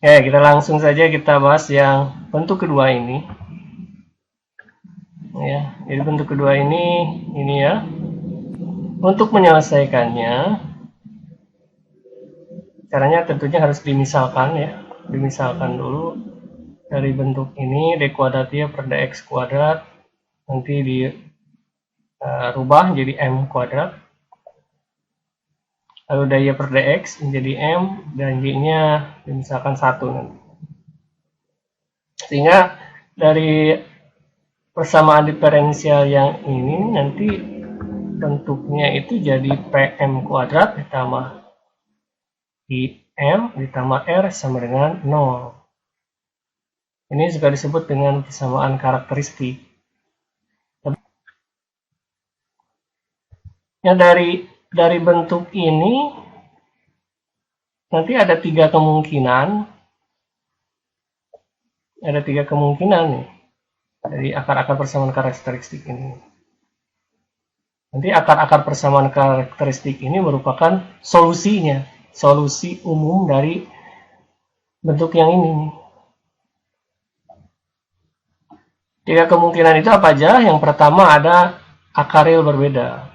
Ya, kita langsung saja kita bahas yang bentuk kedua ini. Ya, jadi bentuk kedua ini ya. Untuk menyelesaikannya, caranya tentunya harus dimisalkan ya. Dimisalkan dulu dari bentuk ini d kuadrat y per dx kuadrat nanti dirubah jadi m kuadrat. Lalu dy per dx menjadi m dan y-nya dimisalkan 1 nanti. Sehingga dari persamaan diferensial yang ini nanti bentuknya itu jadi pm kuadrat ditambah im ditambah r sama dengan 0. Ini juga disebut dengan persamaan karakteristik. Ya, dari bentuk ini nanti ada tiga kemungkinan. Ada tiga kemungkinan nih dari akar-akar persamaan karakteristik ini. Nanti akar-akar persamaan karakteristik ini merupakan solusinya, solusi umum dari bentuk yang ini. Tiga kemungkinan itu apa aja? Yang pertama ada akar real berbeda.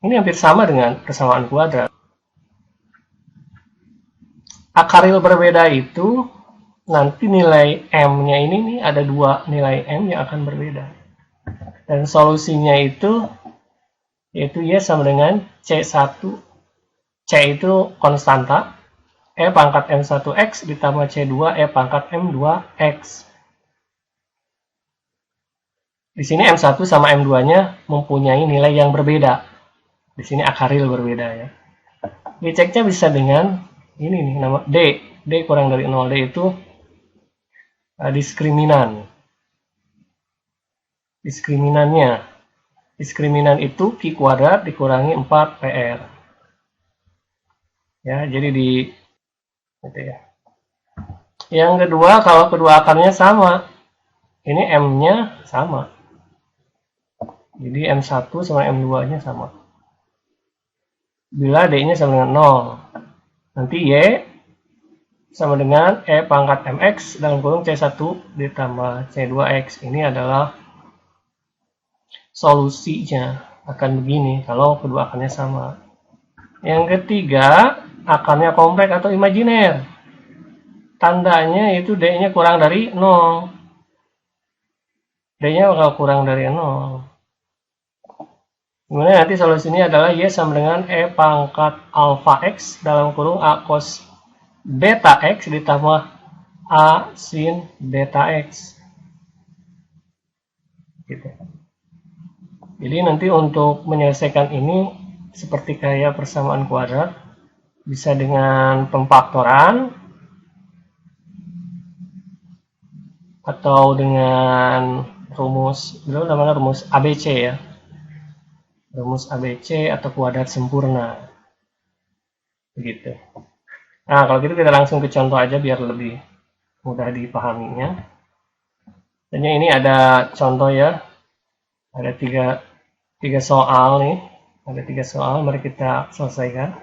Ini hampir sama dengan persamaan kuadrat. Akar real berbeda itu nanti nilai m-nya ini nih ada dua nilai m yang akan berbeda. Dan solusinya itu yaitu y sama dengan C1. C itu konstanta. E pangkat M1X ditambah C2 E pangkat M2X. Di sini M1 sama M2-nya mempunyai nilai yang berbeda. Di sini akar real berbeda ya. Diceknya bisa dengan ini nih nama D. D kurang dari 0. D itu diskriminan. Diskriminan itu Q kuadrat dikurangi 4PR. Ya, jadi gitu ya. Yang kedua, kalau kedua akarnya sama. Ini M-nya sama. Jadi M1 sama M2-nya sama. Bila D-nya sama dengan 0. Nanti Y sama dengan E pangkat MX dalam kurung C1 ditambah C2X. Ini adalah solusinya. Akan begini kalau kedua akarnya sama. Yang ketiga, akarnya kompleks atau imajiner. Tandanya itu D-nya kurang dari 0. D-nya bakal kurang dari 0. Kemudian nanti solusinya adalah Y sama dengan E pangkat alpha X dalam kurung A cos beta X ditambah A sin beta X. Gitu. Jadi nanti untuk menyelesaikan ini seperti kayak persamaan kuadrat, bisa dengan pemfaktoran atau dengan rumus, dulu namanya rumus ABC ya. Rumus ABC atau kuadrat sempurna. Begitu. Nah, kalau gitu kita langsung ke contoh aja biar lebih mudah dipahaminya. Dan ini ada contoh ya. Ada tiga soal nih. Ada 3 soal, mari kita selesaikan.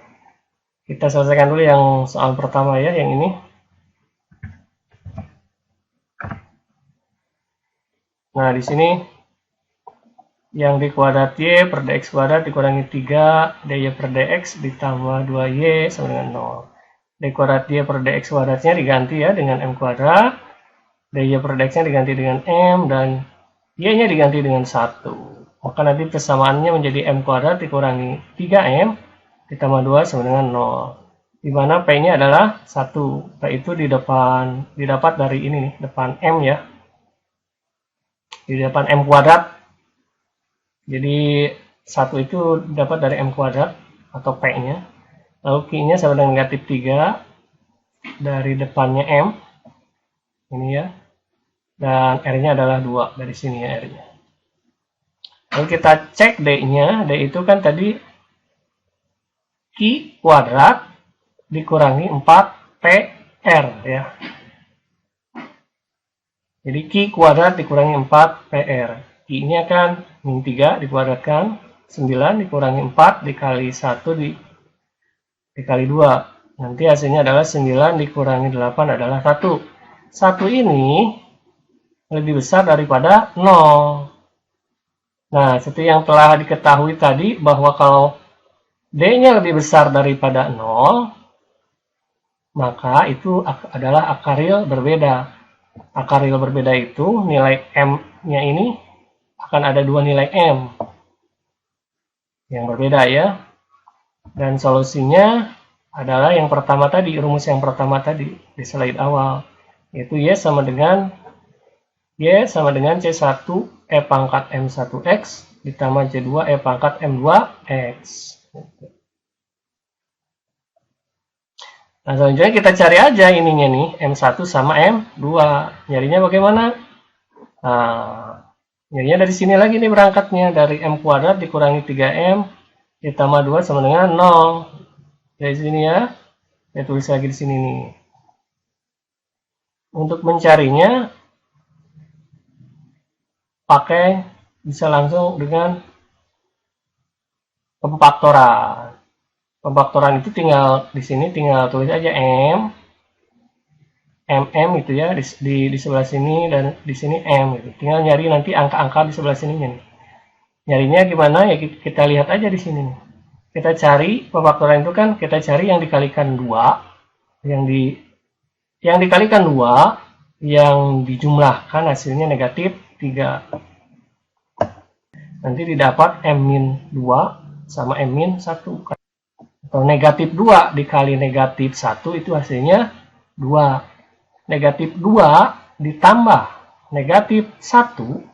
Kita selesaikan dulu yang soal pertama ya, yang ini. Nah, di sini yang d kuadrat y per dx kuadrat dikurangi 3 dy per dx ditambah 2y sama dengan 0. D kuadrat y per dx kuadratnya diganti ya dengan m kuadrat, dy per dx-nya diganti dengan m, dan y-nya diganti dengan 1. Maka nanti persamaannya menjadi m kuadrat dikurangi 3m ditambah 2 sama dengan 0. Di mana p-nya adalah 1. P itu didapat dari ini nih, depan m ya. Di depan m kuadrat. Jadi 1 itu dapat dari M kuadrat atau P-nya. Lalu Q-nya sama dengan negatif 3 dari depannya M. Ini ya. Dan R-nya adalah 2 dari sini ya R-nya. Lalu kita cek D-nya. D itu kan tadi Q kuadrat dikurangi 4PR ya. Jadi Q kuadrat dikurangi 4PR. Q-nya kan min 3 dikuadratkan, 9 dikurangi 4 dikali 1 dikali 2. Nanti hasilnya adalah 9 dikurangi 8 adalah 1. 1 ini lebih besar daripada 0. Nah, seperti yang telah diketahui tadi bahwa kalau D-nya lebih besar daripada 0, maka itu adalah akar real berbeda. Akar real berbeda itu nilai M-nya ini akan ada dua nilai M yang berbeda ya. Dan solusinya adalah yang pertama tadi, rumus yang pertama tadi di slide awal, yaitu Y sama dengan C1 E pangkat M1X ditambah C2 E pangkat M2X. Nah, selanjutnya kita cari aja ininya nih, M1 sama M2. Nyarinya bagaimana? Nah, nyarinya dari sini lagi nih berangkatnya. Dari M kuadrat dikurangi 3M ditambah 2 sama dengan 0. Dari sini ya. Saya tulis lagi di sini nih. Untuk mencarinya, pakai bisa langsung dengan pemfaktoran. Pemfaktoran itu tinggal di sini tinggal tulis aja itu ya di sebelah sini dan di sini M gitu. Tinggal nyari nanti angka-angka di sebelah sininya nih. Nyarinya gimana ya kita lihat aja di sini nih. Kita cari pemfaktoran itu kan kita cari yang dikalikan 2, yang dikalikan 2 yang dijumlahkan hasilnya negatif 3. Nanti didapat M-2 sama M-1. Atau negatif 2 dikali negatif 1 itu hasilnya 2. Negatif 2 ditambah negatif 1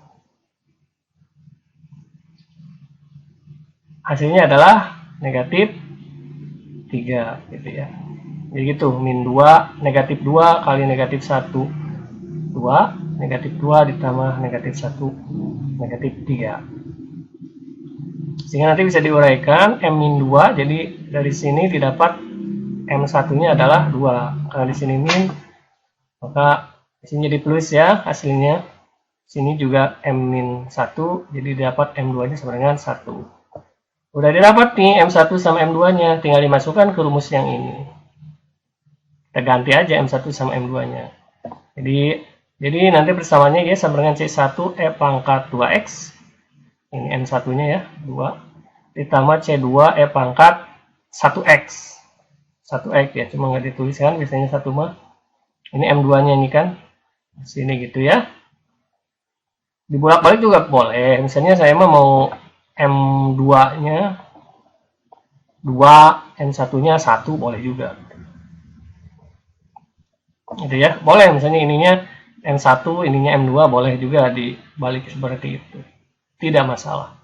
hasilnya adalah negatif 3 gitu ya. Jadi gitu, min 2, negatif 2 kali negatif 1, 2, negatif 2 ditambah negatif 1, negatif 3. Sehingga nanti bisa diuraikan M-2, jadi dari sini didapat M1-nya adalah 2. Karena di sini min, maka di sini jadi plus ya hasilnya. Sini juga M-1, jadi didapat M2-nya sama dengan 1. Udah didapat nih M1 sama M2-nya, tinggal dimasukkan ke rumus yang ini. Kita ganti aja M1 sama M2-nya. Jadi nanti bersamanya Y sama dengan C1 E pangkat 2X. Ini M1-nya ya, 2. Ditambah C2 E pangkat 1X. 1X ya, cuma nggak dituliskan, biasanya 1 mah. Ini M2-nya ini kan, sini gitu ya. Dibolak-balik juga boleh. Misalnya saya mah mau M2-nya 2, M1-nya 1, boleh juga. Gitu ya, boleh. Misalnya ininya M1, ininya M2, boleh juga dibalik seperti itu. Tidak masalah.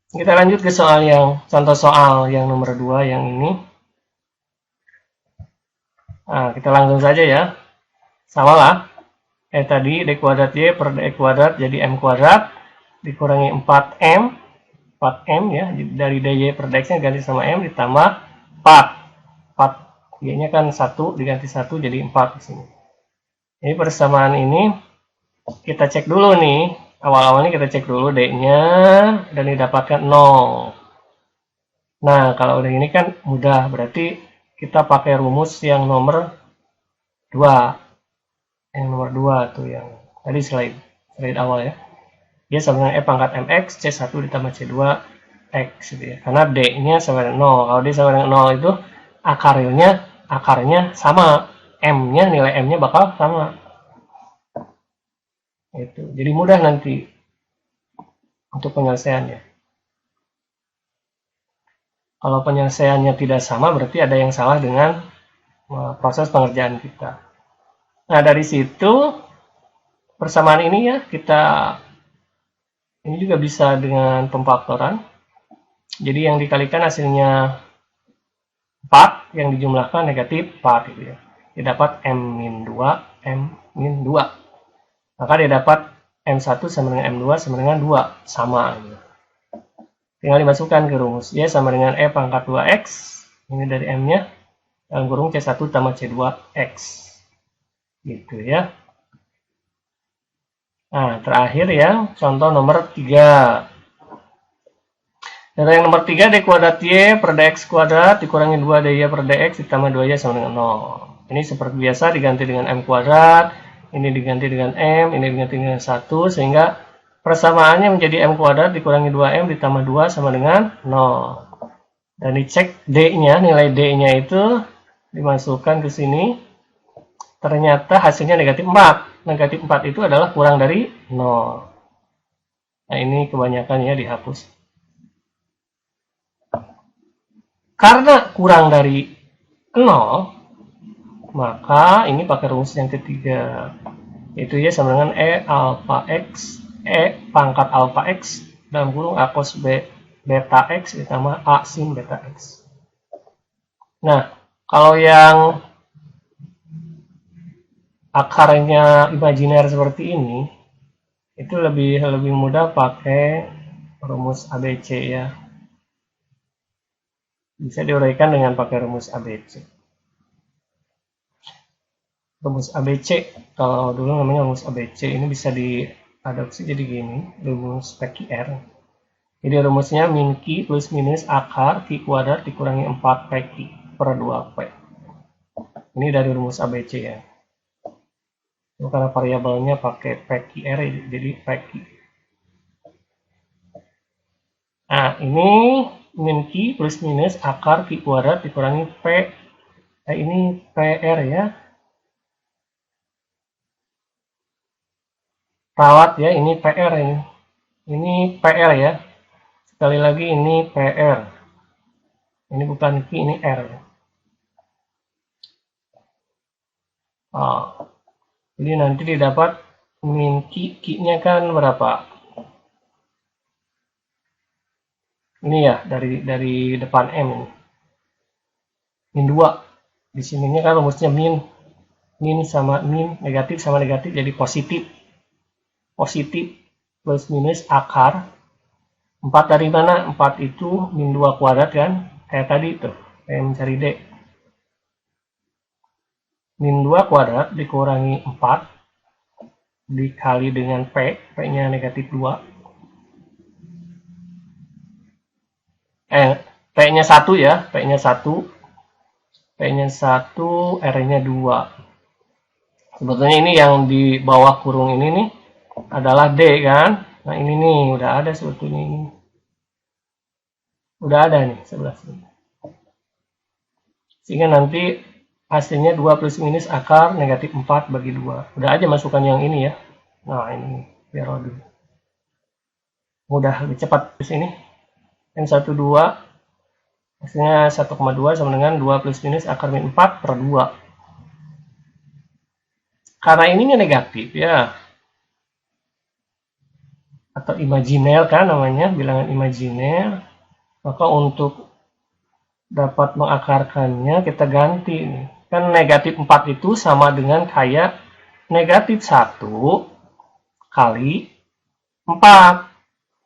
Kita lanjut ke soal contoh soal yang nomor 2 yang ini. Nah, kita langsung saja ya. Sama lah. Tadi D kuadrat Y per D kuadrat jadi M kuadrat dikurangi 4M. 4M ya. Dari DY per DX-nya ganti sama M ditambah 4. 4. Y-nya kan 1 diganti 1 jadi 4 di sini. Jadi persamaan ini kita cek dulu nih. Awal-awalnya kita cek dulu D-nya dan didapatkan 0. Nah, kalau udah ini kan mudah. Berarti kita pakai rumus yang nomor 2. Yang nomor 2 tuh yang tadi slide awal ya. Dia sama dengan E pangkat MX, C1 ditambah C2 X gitu ya. Karena D-nya sama dengan 0. Kalau D sama dengan 0 itu akarnya sama. M-nya, nilai M-nya bakal sama. Itu. Jadi mudah nanti untuk penyelesaiannya. Kalau penyelesaiannya tidak sama, berarti ada yang salah dengan proses pengerjaan kita. Nah, dari situ persamaan ini ya, ini juga bisa dengan pemfaktoran. Jadi yang dikalikan hasilnya 4, yang dijumlahkan negatif 4 gitu ya. Didapat M-2, M-2. Maka dia dapat M1 sama dengan M2 sama dengan 2. Sama. Gitu. Tinggal dimasukkan ke rumus. Y sama dengan E pangkat 2X. Ini dari M-nya. Dalam kurung C1 tambah C2X. Gitu ya. Nah, terakhir ya. Contoh nomor 3. Dan yang nomor 3, d kuadrat y per dx kuadrat dikurangi 2 dy per dx ditambah 2y sama dengan 0. Ini seperti biasa diganti dengan m kuadrat, ini diganti dengan m, ini diganti dengan 1, sehingga persamaannya menjadi m kuadrat dikurangi 2m ditambah 2 sama dengan 0. Dan dicek d-nya, nilai d-nya itu dimasukkan ke sini. Ternyata hasilnya negatif 4. Negatif 4 itu adalah kurang dari 0. Nah, ini kebanyakan ya dihapus. Karena kurang dari 0, maka ini pakai rumus yang ketiga. Yaitu ya sama dengan E alpha X, E pangkat alpha X, dalam kurung A cos B beta X ditambah A sin beta X. Nah, kalau yang akarnya imajiner seperti ini, itu lebih mudah pakai rumus ABC ya. Bisa diuraikan dengan pakai rumus ABC. Rumus ABC, kalau dulu namanya rumus ABC, ini bisa diadopsi jadi gini, rumus PQR. Jadi rumusnya min Q plus minus akar Q kuadrat dikurangi 4 PQ per 2P. Ini dari rumus ABC ya. Karena variabelnya pakai PQR, jadi PQ. Nah, ini min Q plus minus akar Q kuadrat dikurangi P. Ini PR ya. Rawat ya, ini PR ini. Ini PR ya. Sekali lagi ini PR. Ini bukan Q, ini R. Oh. Jadi nanti didapat min Q, Q-nya kan berapa? Ini ya, dari depan M ini. Min 2. Di sininya kan rumusnya min sama min, negatif sama negatif jadi positif. Positif plus minus akar 4 dari mana? 4 itu min 2 kuadrat kan? Kayak tadi tuh, kayak mencari D. Min 2 kuadrat dikurangi 4 dikali dengan P, P-nya negatif 2. P-nya 1 ya, P-nya 1. P-nya 1, R-nya 2. Sebetulnya ini yang di bawah kurung ini nih adalah D kan? Nah ini nih udah ada sebetulnya ini. Udah ada nih sebelah sini. Sehingga nanti hasilnya 2 plus minus akar negatif 4 bagi 2. Udah aja masukkan yang ini ya. Nah ini biar lebih mudah, lebih cepat di sini. M12 hasilnya 1,2 sama dengan 2 plus minus akar min 4 per 2. Karena ininya negatif ya, atau imajiner kan namanya, bilangan imajiner, maka untuk dapat mengakarkannya kita ganti nih. Kan negatif 4 itu sama dengan kayak negatif 1 kali 4.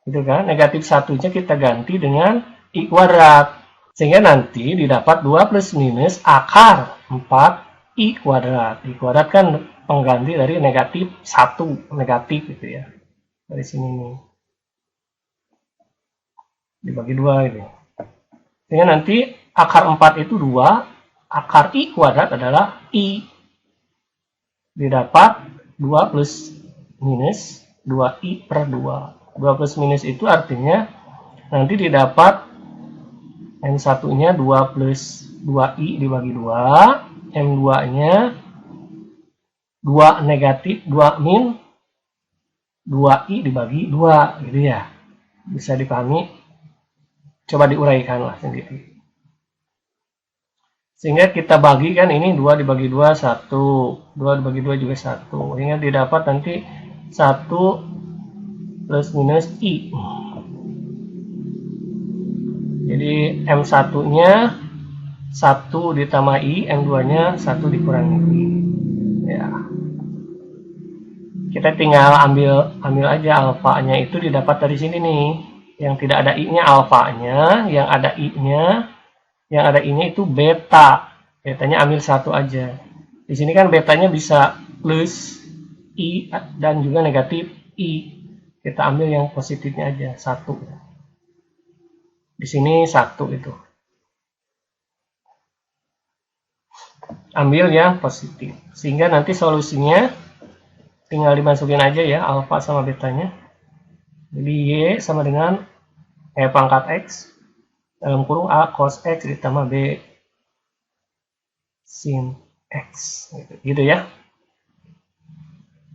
Gitu kan? Negatif 1-nya kita ganti dengan I kuadrat. Sehingga nanti didapat 2 plus minus akar 4 I kuadrat. I kuadrat kan pengganti dari negatif 1. Negatif gitu ya. Dari sini nih. Dibagi 2 ini. Sehingga nanti akar 4 itu 2. Akar I kuadrat adalah I. Didapat 2 plus minus 2I per 2. 2 plus minus itu artinya nanti didapat M1-nya 2 plus 2I dibagi 2, M2-nya 2 negatif, 2 min 2I dibagi 2, gitu ya. Bisa dipahami? Coba diuraikanlah sendiri. Sehingga kita bagikan ini 2 dibagi 2, 1. 2 dibagi 2 juga 1. Sehingga didapat nanti 1 plus minus I. Jadi M1-nya 1 ditambah I, M2-nya 1 dikurangi I. Ya. Kita tinggal ambil aja alfanya itu didapat dari sini nih. Yang tidak ada I-nya alfanya, yang ada I-nya itu beta. Betanya ambil 1 aja. Di sini kan betanya bisa plus I dan juga negatif I. Kita ambil yang positifnya aja, 1. Di sini 1 itu. Ambil yang positif. Sehingga nanti solusinya tinggal dimasukin aja ya alfa sama betanya. Jadi Y sama dengan E pangkat X dalam kurung A cos X ditambah B sin X. Gitu ya.